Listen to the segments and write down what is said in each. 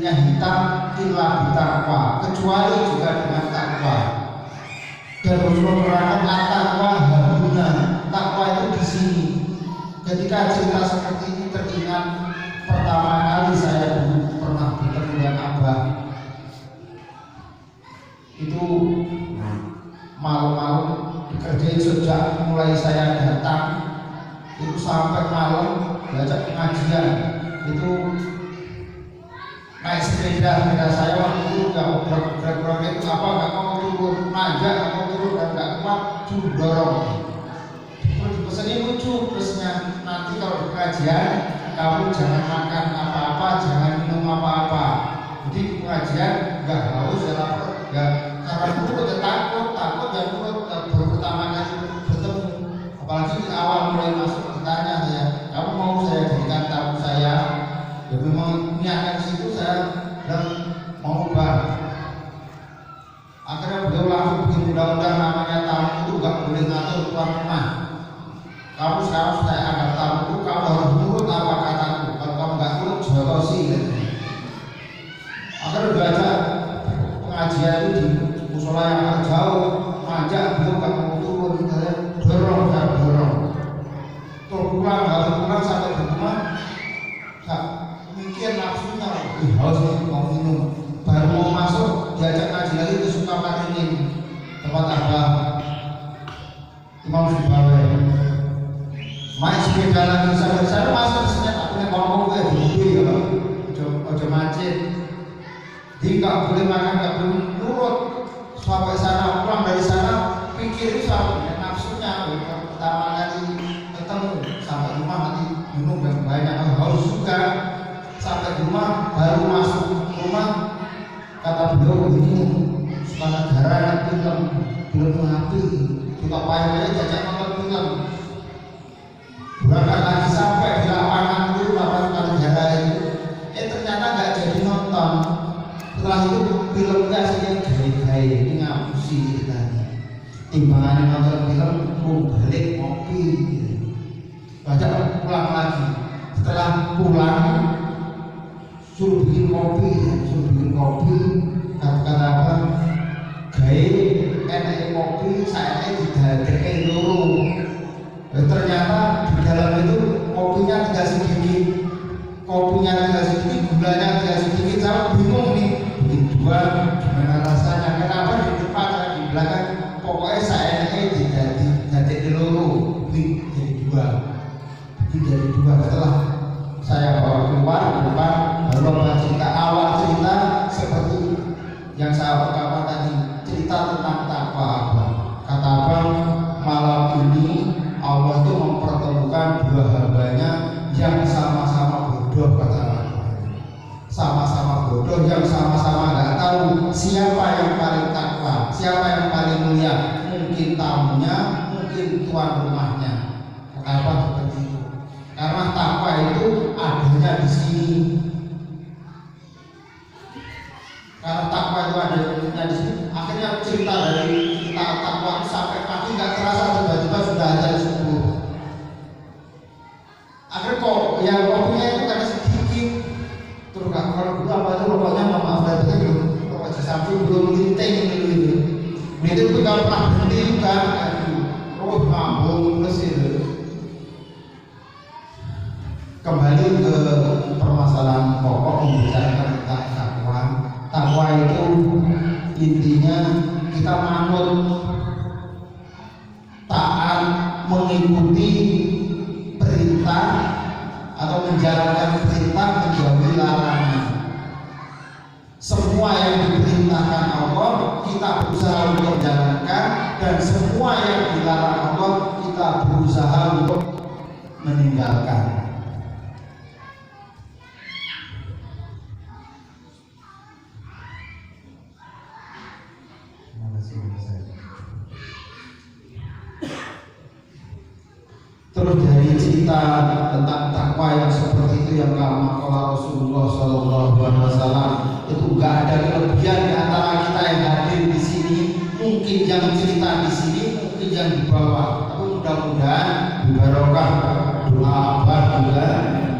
hitam illa bitakwa, kecuali juga dengan takwa. Dan Rasulullah menerangkan takwa habuna, takwa itu di sini. Ketika cerita seperti ini teringat pertama kali saya dulu pernah bertemu dengan Abah. Itu malam-malam dikerjain sejak mulai saya datang itu sampai malam belajar pengajian. Itu naik sepeda saya waktu itu nggak gerak itu apa, nggak mau turun, nanjak nggak mau turun dan nggak kuat, dorong. Terus pesannya lucu, terusnya nanti kalau di pengajian kamu jangan makan apa-apa, jangan minum apa-apa. Jadi di pengajian nggak haus, nggak lapar, nggak karena dulu udah takut dan dulu baru pertama kali bertemu. Apalagi di awal mulai masuk bertanya saya, kamu mau saya jadikan tamu saya? Ya memang niatnya di situ saya dan mau ubah. Akhirnya beliau langsung bikin undang-undang namanya tamu itu nggak boleh ngatur tuan rumah. Kamu sekarang saya anggap tamu itu kamu harus nurut apa kataku. Kalau kamu nggak nurut jotosi. Akhirnya belajar pengajian itu di musola yang agak jauh, ngajak beliau nggak mau turun, saya dorong. Terus pulang sampai di rumah. Mikir nafsunya, haus mau minum. Baru mau masuk diajak ngaji lagi ke Sukamaringin, tempat Abah Imam Subawai. Main sepeda lagi sampai saya masuk sini, tak punya ngomong gue di mobil ya, ojo macet. Dia nggak boleh makan, nggak boleh nurut. Sampai sana pulang dari sana pikir sampai nafsunya. Pertama kali ketemu sampai rumah nanti minum yang banyak, haus juga. Sampai rumah baru masuk rumah kata beliau ini suka negara film mati kita payah jajak nonton film. Berangkat lagi sampai di lapangan itu lapangan negara itu ternyata nggak jadi nonton. Setelah itu filmnya saya gaya ini ngapusi ceritanya. Timbangannya nonton film balik ngopi baca pulang lagi. Setelah pulang suruh bikin kopi, kata apa? Gaya enak kopi, saya didadek loro. Ternyata di dalam itu kopinya tidak sedikit, gulanya tidak sedikit. Saya bingung nih, bikin dua gimana rasanya? Kenapa di depan di belakang? Pokoknya saya didadek loro, jadi dua. Setelah saya bawa keluar depan baru cerita awal cerita seperti yang saya ungkapkan tadi, cerita tentang takwa Abah. Kata Abah, malam ini Allah itu mempertemukan dua hambanya yang sama-sama bodoh, kata Abah. Sama-sama bodoh yang sama-sama nggak tahu siapa yang paling takwa, siapa yang paling mulia. Mungkin tamunya, mungkin tuan rumahnya. Kata Abah seperti itu. Karena takwa itu adanya di sini. Karena takwa itu adanya di sini. Akhirnya cerita dari takwa sampai pagi nggak terasa, tiba-tiba sudah ada subuh. Akhirnya kok yang kopinya itu kadang sedikit. Terus kalau dulu apa itu rokoknya maaf dari itu rokok samping belum linting gitu. Itu kalau pernah berhenti juga, rokok mabung terus itu. Kembali ke permasalahan pokok membicarakan tentang takwa. Takwa itu intinya kita manut, taat, mengikuti perintah atau menjalankan perintah, menjauhi larangan. Semua yang diperintahkan Allah kita berusaha untuk menjalankan, dan semua yang dilarang Allah kita berusaha untuk meninggalkan. Terus dari cerita tentang takwa yang seperti itu yang kama qala Rasulullah sallallahu alaihi wasallam, itu enggak ada kelebihan di antara kita yang hadir di sini. Mungkin yang cerita di sini, mungkin yang di bawah. Tapi mudah-mudahan barokah doa Abah juga,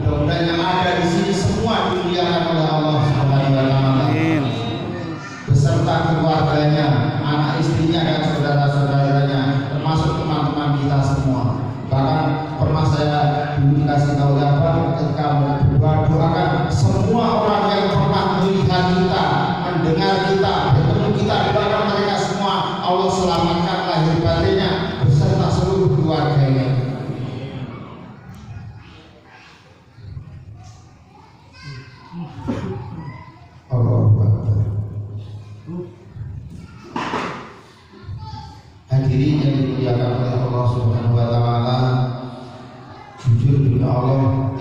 mudah-mudahan yang ada di sini semua dimuliakan oleh Allah Subhanahu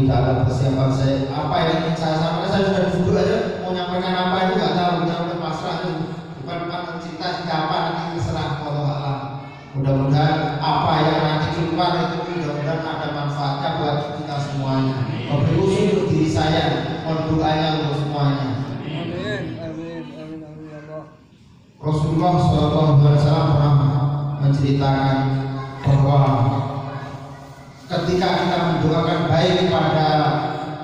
tidak ada persiapan saya apa yang ingin saya sampaikan. Saya sudah duduk aja mau menyampaikan apa itu nggak tahu, udah pasrah itu bukan cerita siapa nanti terserah Allah alam. Mudah-mudahan apa yang nanti keluar itu mudah-mudahan ada manfaatnya buat kita semuanya. Berkhusus untuk diri saya, mohon doanya untuk semuanya. Amin, amin, amin, amin ya Allah. Rasulullah SAW pernah menceritakan bahwa ketika kita mendoakan baik kepada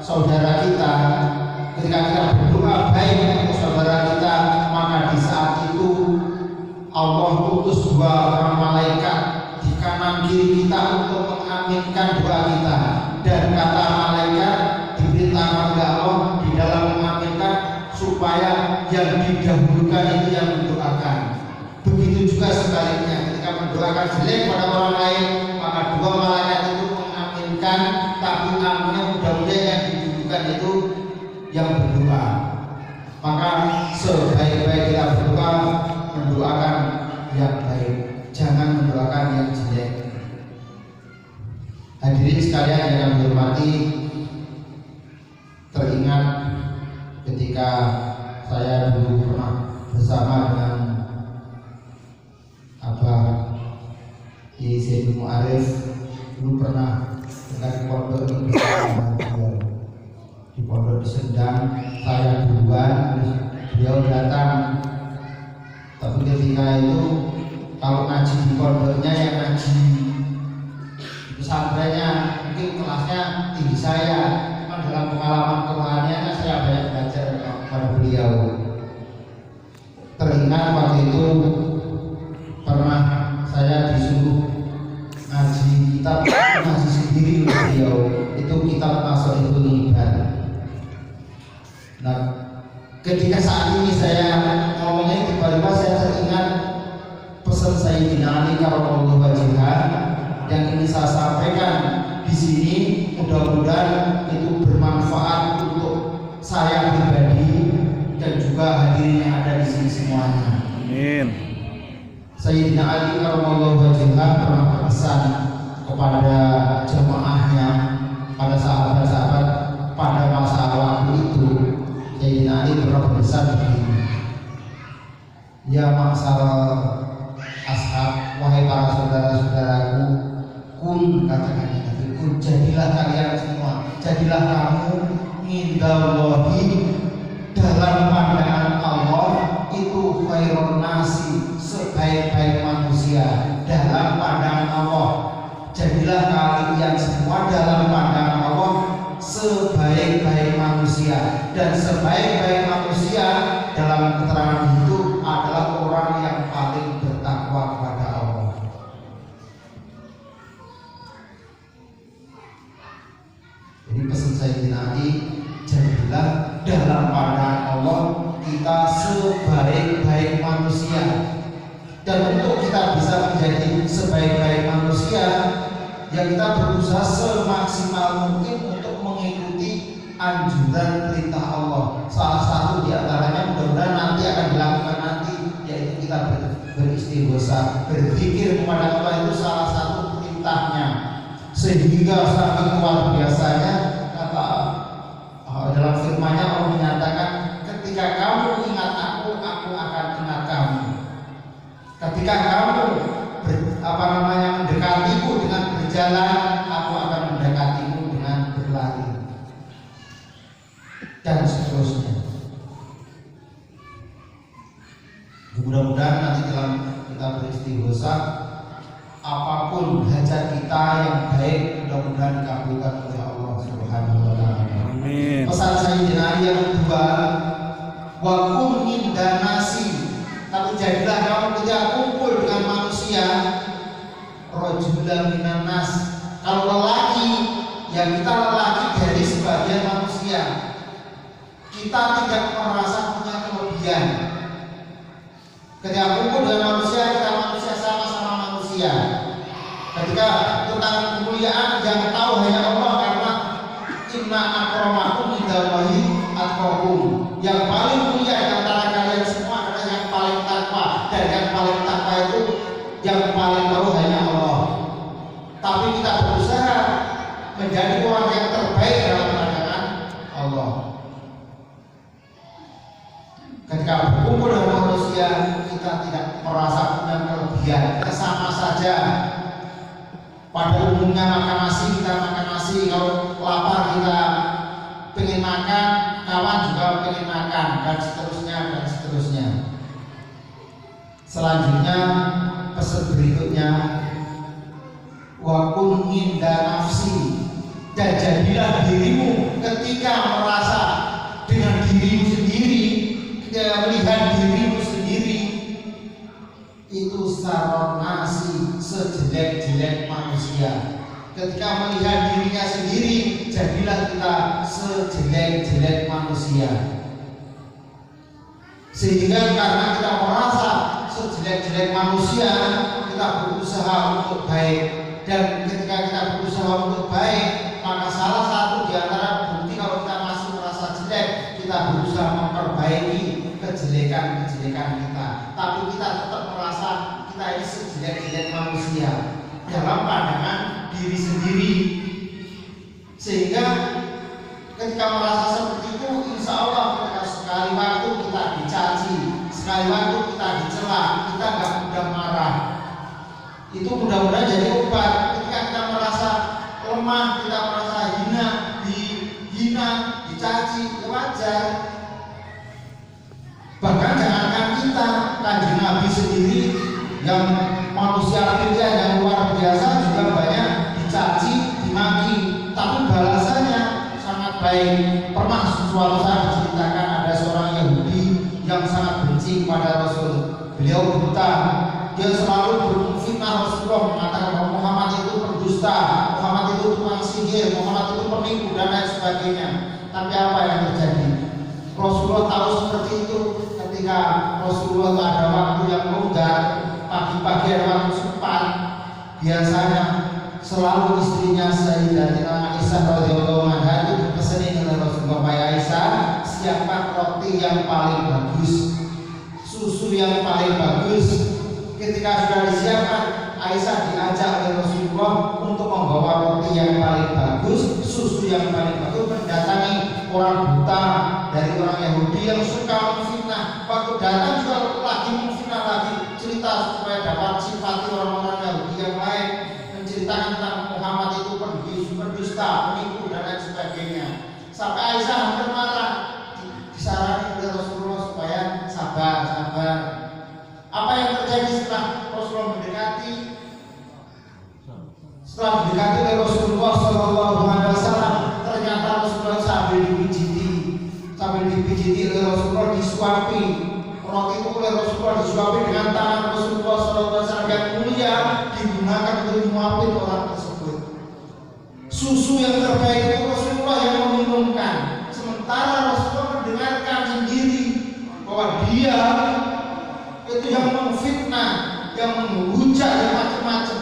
saudara kita, ketika kita berdoa baik untuk saudara kita, maka di saat itu Allah utus dua orang malaikat di kanan kiri kita untuk mengaminkan doa kita. Dan kata malaikat diperintahkan oleh Allah di dalam mengaminkan supaya yang didahulukan itu yang mendoakan. Begitu juga sebaliknya, ketika mendoakan jelek pada orang lain, maka dua malaikat itu mengaminkan, tapi aminnya mudah-mudahan yang didahulukan itu yang berdoa. Maka sebaik-baik kita berdoa, mendoakan yang baik, jangan mendoakan yang jelek. Hadirin sekalian yang kami hormati, teringat ketika saya dulu pernah bersama dengan Abah Zainul Mu'arif, dulu pernah di pondok ini bersama beliau. Di pondok di Sendang, saya duluan, beliau datang. Tapi ketika itu kalau ngaji di pondoknya yang ngaji pesantrennya mungkin kelasnya tinggi saya, cuma dalam pengalaman kerohaniannya saya banyak belajar kepada beliau. Teringat waktu itu pernah saya disuruh ngaji kitab ngaji sendiri oleh beliau, itu kitab Masahiful Ibad. Nah, ketika saat ini saya ngomongnya tiba-tiba saya teringat pesan Sayyidina Ali karramallahu wajhah yang ingin saya sampaikan di sini. Mudah-mudahan itu bermanfaat untuk saya pribadi dan juga hadirin yang ada di sini semuanya. Amin. Sayyidina Ali karramallahu wajhah pernah berpesan kepada jemaahnya, pada sahabat-sahabat pada masa waktu itu. Sayyidina Ali pernah berpesan begini, ya masyaallah ashab, wahai para saudara-saudaraku, kun, katakan Nabi, kun, jadilah kalian semua, jadilah kamu indallahi, dalam pandangan Allah itu khairun nasi, sebaik-baik manusia dalam pandangan Allah. Jadilah kalian semua dalam pandangan Allah sebaik-baik manusia, dan sebaik-baik manusia dalam keterangan itu adalah orang yang paling bertakwa kepada Allah. Jadi pesan Sayyidina Ali, jadilah dalam pandangan Allah kita sebaik-baik manusia. Dan untuk kita bisa menjadi sebaik-baik manusia, ya kita berusaha semaksimal mungkin untuk mengikuti anjuran perintah Allah. Salah satu di antaranya mudah-mudahan nanti akan dilakukan nanti, yaitu kita beristighosa, berzikir kepada Allah, itu salah satu perintahnya. Sehingga sangat luar biasanya kata dalam firman-Nya Allah menyatakan, ketika kamu ingat aku akan ingat kamu. Ketika kamu mendekatiku dengan berjalan, aku akan mendekatimu dengan berlari, dan seterusnya. Mudah-mudahan nanti dalam kita beristighosa, apapun hajat kita yang baik mudah-mudahan dikabulkan oleh Allah Subhanahu wa taala. Amin. Pesan Sayyidina Ali yang kedua, wa kun inda nasi, tapi jadilah kamu ketika kumpul dengan manusia, rajulan minan nas. Kalau lelaki, ya kita lelaki dari sebagian manusia, kita tidak merasa punya kelebihan. Ketika kumpul dengan manusia, kita manusia sama-sama manusia. Ketika tentang kemuliaan yang tahu hanya Allah, karena inna akramakum indallahi atqakum. Yang paling mulia di antara kalian semua adalah yang paling takwa, dan yang paling takwa itu yang paling tahu hanya Allah. Tapi kita berusaha menjadi orang yang terbaik Ketika berkumpul dengan manusia, kita tidak merasa punya kelebihan, kita sama saja. Pada umumnya makan nasi, kita makan nasi. Kalau lapar kita pengen makan, kawan juga pengen makan, dan seterusnya dan seterusnya. Selanjutnya pesan berikutnya, wa kun inda nafsi, dan jadilah dirimu ketika merasa dengan dirimu sendiri, melihat dirimu sendiri itu saron nasi, sejelek-jelek manusia. Ketika melihat dirinya sendiri, jadilah kita sejelek-jelek manusia. Sehingga karena kita merasa sejelek-jelek manusia, kita berusaha untuk baik. Dan ketika kita berusaha untuk baik, maka salah satu di antara bukti kalau kita masih merasa jelek, kita berusaha memperbaiki kejelekan-kejelekan kita. Tapi kita tetap merasa kita ini sejelek-jelek manusia dalam pandangan diri sendiri. Sehingga ketika merasa seperti itu, insya Allah ketika sekali waktu kita dicaci, sekali waktu kita dicela, kita nggak mudah marah. Itu mudah-mudahan jadi obat. Ketika kita merasa lemah, kita merasa hina, dihina, dicaci, ya wajar. Bahkan jangankan kita, Kanjeng Nabi sendiri yang manusia pilihan yang luar biasa juga banyak dicaci, dimaki, tapi balasannya sangat baik. Pernah suatu saat diceritakan ada seorang Yahudi yang sangat benci pada Rasul. Beliau buta, dia selalu berfitnah Rasulullah, mengatakan bahwa Muhammad itu pendusta, Muhammad itu tukang sihir, Muhammad itu penipu dan lain sebagainya. Tapi apa yang terjadi? Rasulullah tahu seperti itu. Ketika Rasulullah ada waktu yang longgar, pagi-pagi ada waktu sempat, biasanya selalu istrinya Sayyidatina Aisyah radhiyallahu anha itu dipesanin oleh Rasulullah, Aisyah, siapkan roti yang paling bagus, susu yang paling bagus. Ketika sudah disiapkan, Aisyah diajak oleh Rasulullah untuk membawa roti yang paling bagus, susu yang paling bagus, mendatangi orang buta dari orang Yahudi yang suka memfitnah. Waktu datang juga lagi memfitnah lagi, cerita supaya dapat simpati orang-orang Yahudi yang lain, menceritakan tentang Muhammad itu pendusta, penipu dan lain sebagainya. Sampai Aisyah hampir marah, disarani oleh Rasulullah supaya sabar. Apa yang terjadi setelah Rasulullah mendekati? Setelah mendekati oleh Rasulullah SAW, ternyata Rasulullah sambil dipijiti oleh Rasulullah, disuapi. Roti itu oleh Rasulullah disuapi dengan tangan Rasulullah SAW yang mulia, digunakan untuk menyuapi orang tersebut. Susu yang terbaik itu Rasulullah yang meminumkan. Sementara Rasulullah mendengarkan sendiri bahwa dia itu yang memfitnah, yang menghujat, yang macam-macam.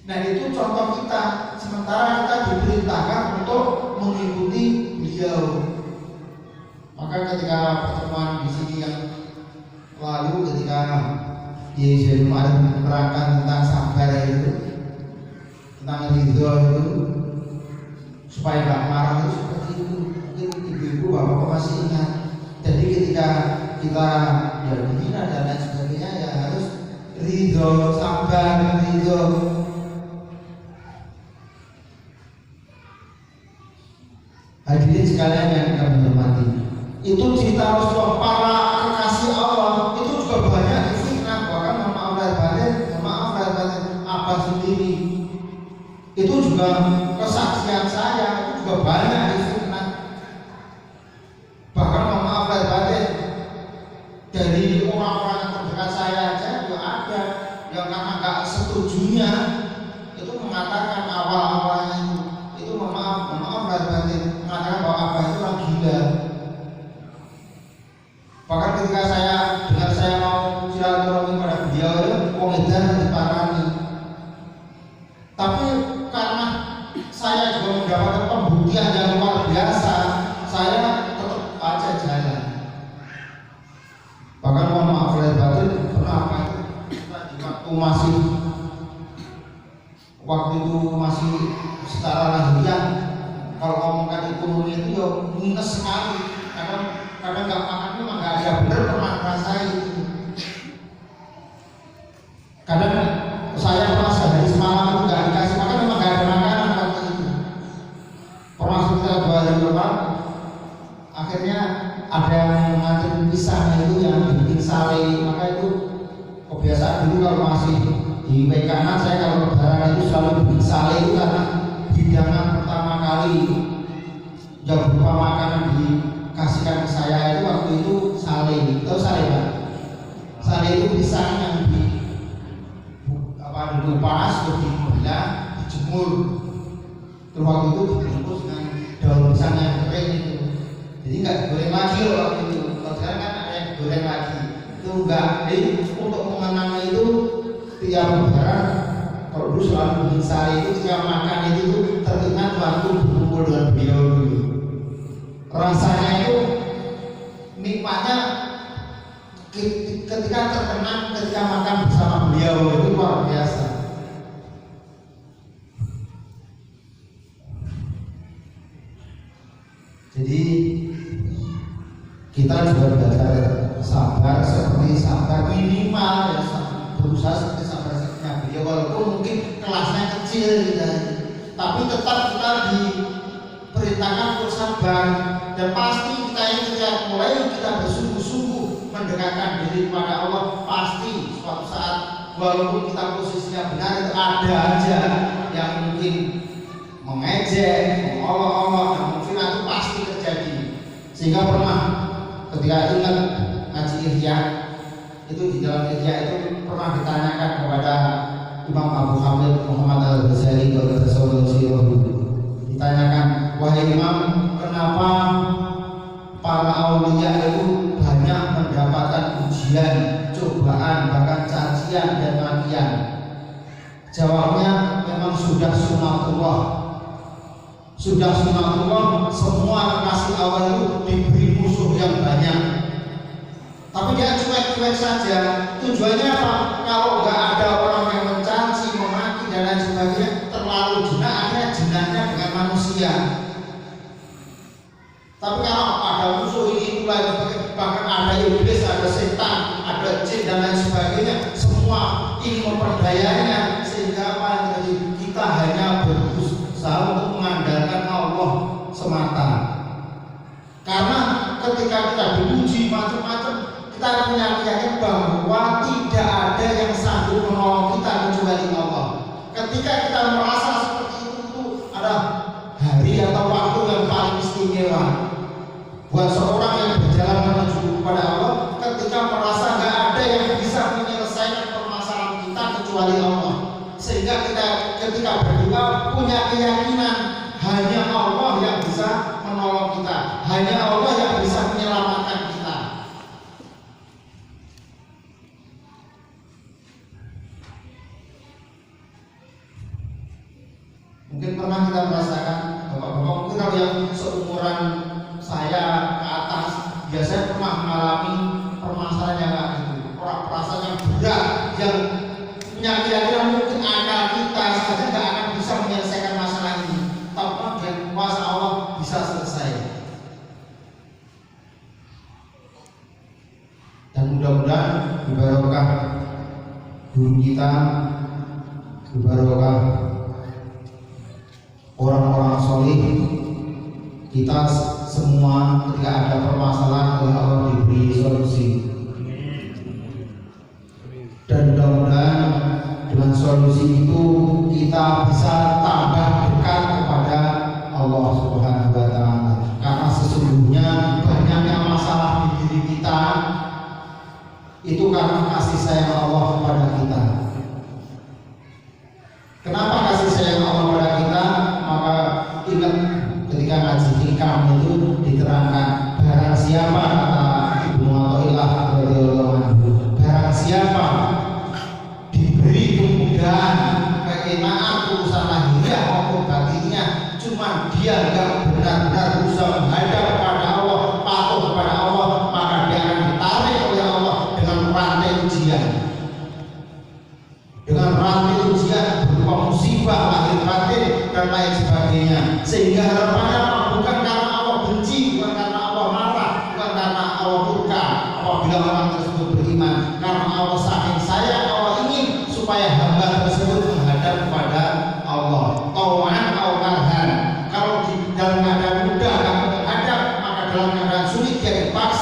Nah itu contoh kita. Sementara kita diperintahkan untuk mengikuti beliau. Maka ketika pertemuan di sini yang lalu, ketika Yesus menerangkan tentang sabar itu, tentang ridho itu, supaya tidak marah itu seperti itu. Mungkin ibu-ibu bapak masih ingat. Jadi ketika kita ya dihina dan lain sebagainya, ya harus ridho, sabar, ridho. Hadirin sekalian yang kami hormati, itu cerita Rasulullah, para kekasih Allah itu juga banyak difitnah. Bahkan maaf lahir batin, Abah sendiri itu juga kesaksian saya, itu juga banyak difitnah. Bahkan maaf lahir batin, dari orang-orang yang terdekat saya aja juga ada yang karena nggak setujunya itu mengatakan awal-awalnya itu maaf lahir batin, mengatakan bahwa Abah itu orang gila. Bahkan ketika dengar saya mau silaturahmi pada beliau, wong edan diparani. Tapi karena saya juga mendapatkan pembuktian yang luar biasa, saya tetap aja jalan. Bahkan mohon maaf lahir batin, kenapa waktu itu masih secara lahiriah, kalau ngomongkan ekonomi itu ya minus sekali. kadang nggak makan itu memang nggak ada bener pernah ngerasain. Kadang saya pernah sehari semalam itu nggak dikasih makan, memang nggak ada makanan waktu itu. Pernah sekitar 2 hari lepas, akhirnya ada yang nganterin pisang itu yang dibikin sale, maka itu kebiasaan dulu kalau masih di WK kanan saya kalau lebaran itu selalu bikin sale itu karena hidangan pertama kali yang berupa makanan dikasihkan ke saya itu waktu itu sale. Tahu sale Pak? Sale itu pisang yang dikupas terus dibelah, dijemur, terus waktu itu dibungkus dengan daun pisang yang kering itu. Jadi nggak digoreng lagi loh waktu itu. Kalau sekarang kan ada yang digoreng lagi. Itu enggak. Jadi untuk mengenangnya itu tiap lebaran kalau dulu selalu bikin sari itu tiap makan itu teringat waktu berkumpul dengan beliau dulu. Rasanya itu nikmatnya ketika terkenang ketika makan bersama beliau itu luar biasa. Jadi kita juga belajar sabar seperti sabar minimal ya, berusaha seperti sabar beliau walaupun mungkin kelasnya kecil gitu. Tapi tetap kita diperintahkan untuk sabar dan pasti kita ini ketika mulai kita bersungguh-sungguh mendekatkan diri kepada Allah, pasti suatu saat walaupun kita posisinya benar itu ada aja yang mungkin mengejek, mengolok-olok, dan mungkin itu pasti terjadi. Sehingga pernah ketika ingat ngaji Ihya itu di dalam Ihya itu pernah ditanyakan kepada Imam Abu Hamid Muhammad Al-Ghazali ditanyakan, wahai Imam, kenapa para aulia itu banyak mendapatkan ujian, cobaan, bahkan cacian dan makian? Jawabnya, memang sudah sunatullah. Sudah sunatullah, semua kekasih Allah itu diberi musuh yang banyak. Tapi dia cuek-cuek saja. Tujuannya apa? Kalau nggak ada orang yang mencaci, memaki dan lain sebagainya, terlalu jinak, akhirnya jinaknya dengan manusia. Tapi kalau ada musuh ini pula, bahkan ada iblis, ada setan, ada jin dan lain sebagainya, semua ingin memperdayanya, sehingga apa yang terjadi? Kita hanya berusaha untuk mengandalkan Allah semata. Karena ketika kita diuji macam-macam, kita punya keyakinan bahwa tidak ada yang sanggup menolong kita kecuali Allah. Ketika kita merasa seperti itu ada hari atau waktu yang paling istimewa buat seorang yang berjalan menuju kepada Allah, ketika merasa nggak ada yang bisa menyelesaikan permasalahan kita kecuali Allah. Sehingga kita ketika berdoa punya keyakinan hanya Allah yang bisa menolong kita, hanya Allah yang bisa menyelamatkan kita. Mungkin pernah kita merasakan, bapak-bapak mungkin kalau yang seumuran saya ke atas, biasanya pernah mengalami permasalahan yang kayak gitu, perasaan yang berat, yang punya keyakinan mungkin akal kita saja nggak akan bisa menyelesaikan masalah ini, tapi dengan kuasa Allah bisa selesai. Dan mudah-mudahan dibarokah guru kita, dibarokah orang-orang solih, kita semua ketika ada permasalahan oleh Allah diberi solusi. Dan mudah-mudahan dengan solusi itu kita bisa tambah dekat kepada Allah Subhanahu wa Ta'ala. Karena sesungguhnya banyaknya masalah di diri kita itu karena kasih sayang Allah kepada kita. Kenapa kasih sayang Allah kepada kita? Maka ingat ketika ngaji hikam itu diterangkan, barang siapa, kata Ibnu Athaillah radhiyallahu anhu, barang siapa diberi kemudahan, keenaan urusan lahiriah maupun batinnya, cuma dia enggak benar-benar berusaha menghadap kepada Allah, patuh kepada Allah, maka dia akan ditarik oleh Allah dengan rantai ujian. dalam keadaan sulit dia dipaksa